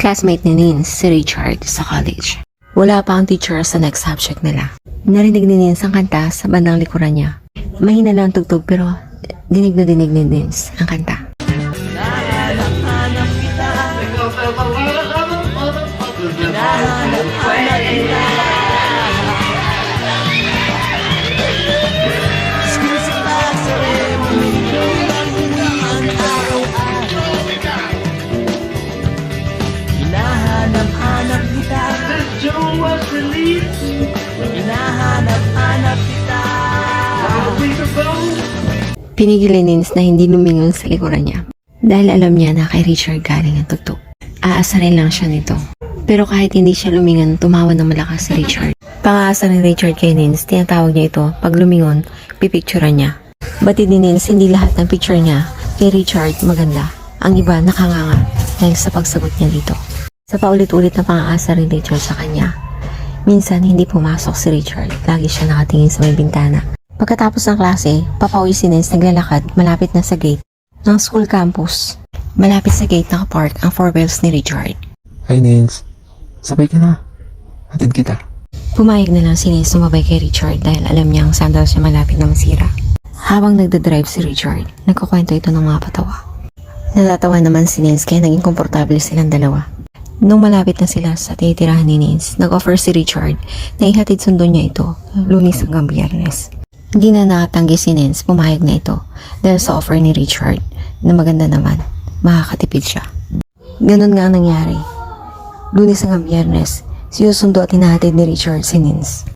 Classmate ni Nins, si Richard, sa college. Wala pa ang teacher sa next subject nila. Narinig ni Nins ang kanta sa bandang likuran niya. Mahina lang ang tugtog pero dinig na dinig ni Nins ang kanta. Hinahanap-hanap kita. The show was released. Hinahanap-hanap kita. Pinigil ni Nins na hindi lumingon sa likuran niya dahil alam niya na kay Richard galing ang tugtog. Aasarin lang siya nito. Pero kahit hindi siya lumingon, tumawa ng malakas si Richard. Pang-aasar ni Richard kay Nins, tinatawag niya ito, pag lumingon, pipicturean niya. Batid ni Nins, hindi lahat ng picture niya kay Richard maganda. Ang iba nakanganga dahil sa pagsagot niya dito. Sa paulit-ulit na pang-aasar ni Richard sa kanya, minsan hindi pumasok si Richard. Lagi siya nakatingin sa may bintana. Pagkatapos ng klase, papauwi si Nins naglalakad malapit na sa gate ng school campus. Malapit sa gate nakapark ang four wheels ni Richard. Hi, Nins. Sabay ka na. Hatid kita. Pumayag na lang si Nins sumabay kay Richard dahil alam niyang sandals siya malapit na masira. Habang nagdadrive si Richard, nagkukwento ito ng mga patawa. Natatawa naman si Nins kaya naging komportable silang dalawa. Nung malapit na sila sa titirahan ni Nins, nag-offer si Richard na ihatid sundo niya ito, Lunes hanggang Biyernes. Hindi na nakatanggi si Nins, pumayag na ito dahil sa offer ni Richard na maganda naman, makakatipid siya. Ganun nga ang nangyari. Lunes hanggang Biyernes, sinusundo at hinahatid ni Richard si Nins.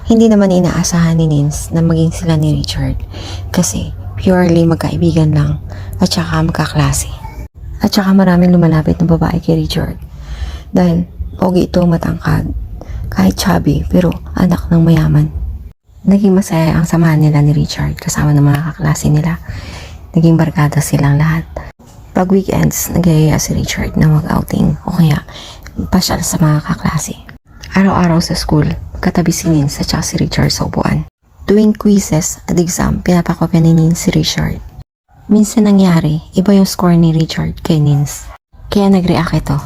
Hindi naman inaasahan ni Nins na maging sila ni Richard kasi purely magkaibigan lang at saka magkaklase. At saka maraming lumalapit ng babae kay Richard dahil pogi ito matangkad, kahit chubby pero anak ng mayaman. Naging masaya ang samahan nila ni Richard kasama ng mga kaklase nila. Naging barkada silang lahat. Pag weekends, nag-iaya si Richard na mag-outing o kaya pasyal sa mga kaklase. Araw-araw sa school, katabi si Nins at saka si Richard sa upuan. Tuwing quizzes at exam, pinapakopya ni Nins si Richard. Minsan nangyari, iba yung score ni Richard kay Nins. Kaya nag-react ito.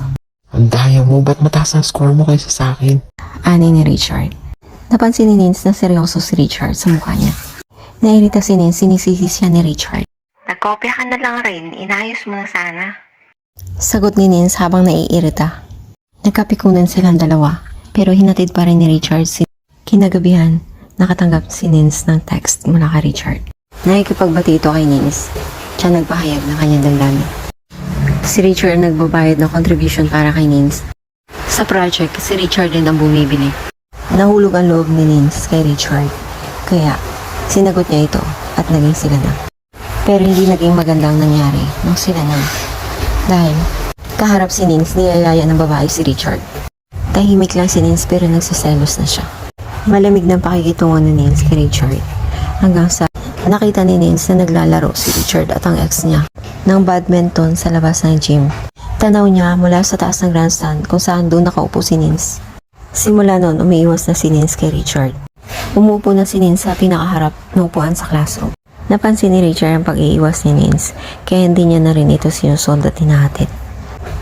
Ang daya mo, ba't mataas ang score mo kaysa sa akin? Ani ni Richard. Napansin ni Nins na seryoso si Richard sa mukha niya. Nairita si Nins, sinisisi siya ni Richard. Nagkopya ka na lang rin, inayos mo na sana. Sagot ni Nins habang naiirita. Nagkapikunan silang dalawa, pero hinatid pa rin ni Richard si kinagabihan. Nakatanggap si Nins ng text mula kay Richard. Nakikipagbati ito kay Nins. Siya nagpahayag ng kanyang damdamin. Si Richard nagbabayad ng contribution para kay Nins. Sa project, si Richard din ang bumibili. Nahulog ang loob ni Nins kay Richard. Kaya, sinagot niya ito at naging sila na. Pero hindi naging magandang nangyari nung sila na. Dahil, kaharap si Nins, niyayaya ng babae si Richard. Tahimik lang si Nins pero nagsiselos na siya. Malamig ng pakikitungo ni Nins kay Richard. Hanggang sa nakita ni Nins na naglalaro si Richard at ang ex niya ng badminton sa labas ng gym. Tanaw niya mula sa taas ng grandstand kung saan doon nakaupo si Nins. Simula noon, umiiwas na si Nins kay Richard. Umupo na si Nins sa pinakaharap ng upuan sa classroom. Napansin ni Richard ang pag-iiwas ni Nins, kaya hindi niya na rin ito sinusund at hinahatid.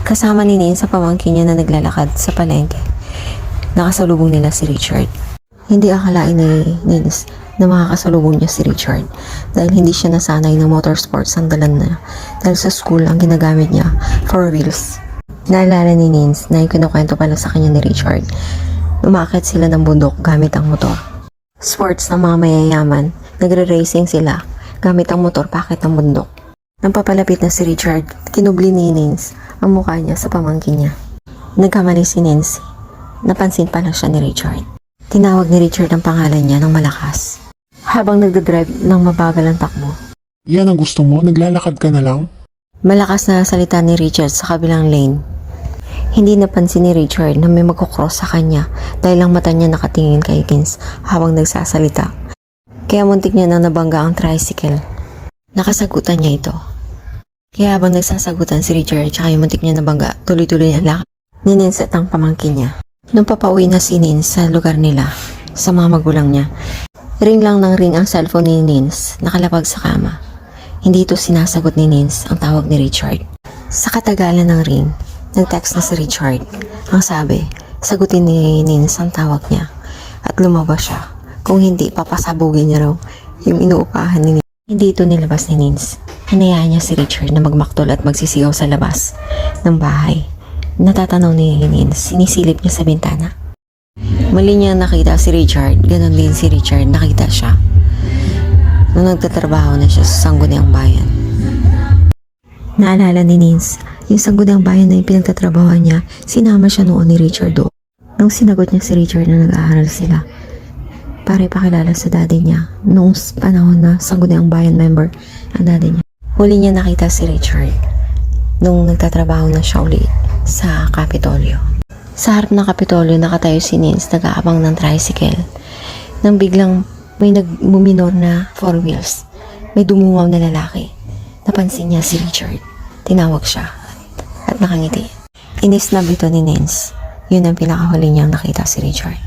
Kasama ni Nins sa pamangkin niya na naglalakad sa palengke. Nakasalubong nila si Richard. Hindi akalain ni Nins na makakasalubong niya si Richard dahil hindi siya nasanay ng motorsports ang dalan na dahil sa school ang ginagamit niya, four wheels. Naalala ni Nins na yung kinukwento pala sa kanya ni Richard. Umakit sila ng bundok gamit ang motor. Sports ng mga mayayaman, nagre-racing sila gamit ang motor pakit ng bundok. Nang papalapit na si Richard, kinubli ni Nins ang mukha niya sa pamangkin niya. Nagkamali si Nins. Napansin pala siya ni Richard. Tinawag ni Richard ang pangalan niya ng malakas. Habang nagdadrive ng mabagal ang takbo. Yan ang gusto mo? Naglalakad ka na lang? Malakas na salita ni Richard sa kabilang lane. Hindi napansin ni Richard na may magkukross sa kanya dahil ang mata niya nakatingin kay Nins habang nagsasalita. Kaya muntik niya nang nabangga ang tricycle. Nakasagutan niya ito. Kaya habang nagsasagutan si Richard tsaka yung muntik niya nabangga, tuloy-tuloy niya lakad ni Nins at ang pamangkin niya. Nung papauwi na si Nins sa lugar nila, sa mga magulang niya, ring lang ng ring ang cellphone ni Nins, nakalapag sa kama. Hindi ito sinasagot ni Nins ang tawag ni Richard. Sa katagalan ng ring, Nag-text na si Richard. Ang sabi, sagutin ni Nins ang tawag niya at lumabas siya. Kung hindi, papasabugin niya raw yung inuupahan ni Nins. Hindi ito nilabas ni Nins. Hinayaan niya si Richard na magmaktol at magsisigaw sa labas ng bahay. Natatanaw ni Nins, sinisilip niya sa bintana. Mali niya nakita si Richard, ganon din si Richard nakita siya. Nung nagtatrabaho na siya sa Sangguniang Bayan. Naalala ni Nins, yung Sangguniang Bayan na yung pinagtatrabahoan niya, sinama siya noon ni Richard doon. Nung sinagot niya si Richard na nag-aaral sila, para ipakilala sa daddy niya, noong panahon na Sangguniang Bayan member ang daddy niya. Huli niya nakita si Richard nung nagtatrabaho na siya ulit sa Kapitolyo. Sa harap ng Kapitolyo, nakatayo si Nins, nag-aabang ng tricycle. Nang biglang may nagmuminor na 4 wheels. May dumungaw na lalaki. Napansin niya si Richard. Tinawag siya at nakangiti. Inisnab ito ni Nins. Yun ang pinakahuli niyang nakita si Richard.